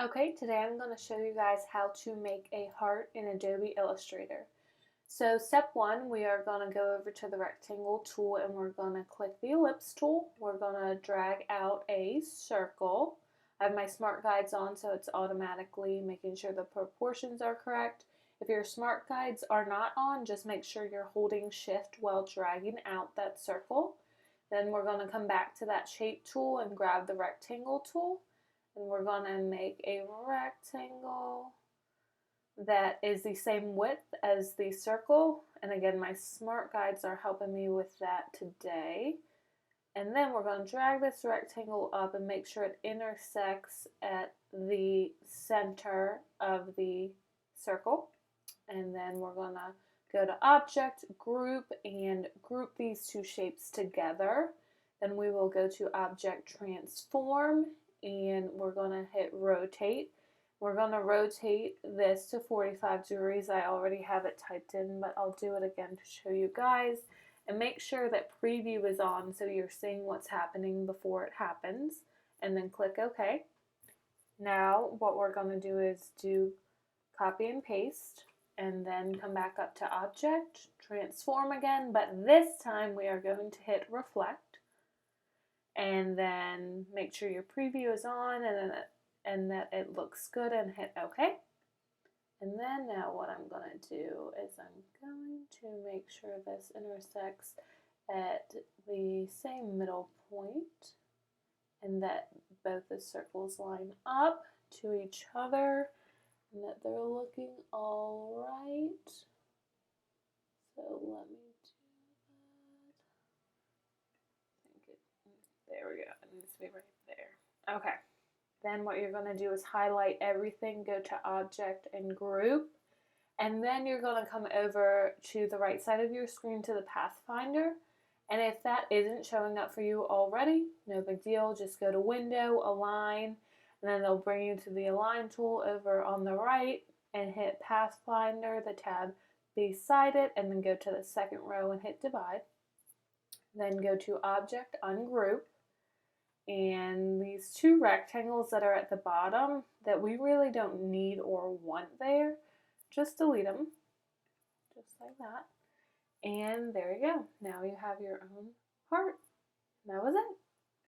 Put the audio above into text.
Okay, today I'm going to show you guys how to make a heart in Adobe Illustrator. So step one, we are going to go over to the rectangle tool and we're going to click the ellipse tool. We're going to drag out a circle. I have my smart guides on so it's automatically making sure the proportions are correct. If your smart guides are not on, just make sure you're holding shift while dragging out that circle. Then we're going to come back to that shape tool and grab the rectangle tool. And we're going to make a rectangle that is the same width as the circle. And again, my smart guides are helping me with that today. And then we're going to drag this rectangle up and make sure it intersects at the center of the circle. And then we're going to go to Object, Group, and group these two shapes together. Then we will go to Object, Transform, and we're going to hit rotate. We're going to rotate this to 45 degrees. I already have it typed in, but I'll do it again to show you guys. And make sure that preview is on so you're seeing what's happening before it happens. And then click OK. Now what we're going to do is do copy and paste and then come back up to Object, Transform again, but this time we are going to hit Reflect. And then make sure your preview is on and that it looks good and hit OK. And then now what I'm going to do is I'm going to make sure this intersects at the same middle point and that both the circles line up to each other and that they're looking all right. So let me there we go. It needs to be right there. Okay. Then what you're going to do is highlight everything, go to Object and Group, and then you're going to come over to the right side of your screen to the Pathfinder. And if that isn't showing up for you already, no big deal. Just go to Window, Align, and then they'll bring you to the Align tool over on the right and hit Pathfinder, the tab beside it, and then go to the second row and hit Divide. Then go to Object, Ungroup. And these two rectangles that are at the bottom that we really don't need or want there, just delete them, just like that. And there you go. Now you have your own heart. And that was it.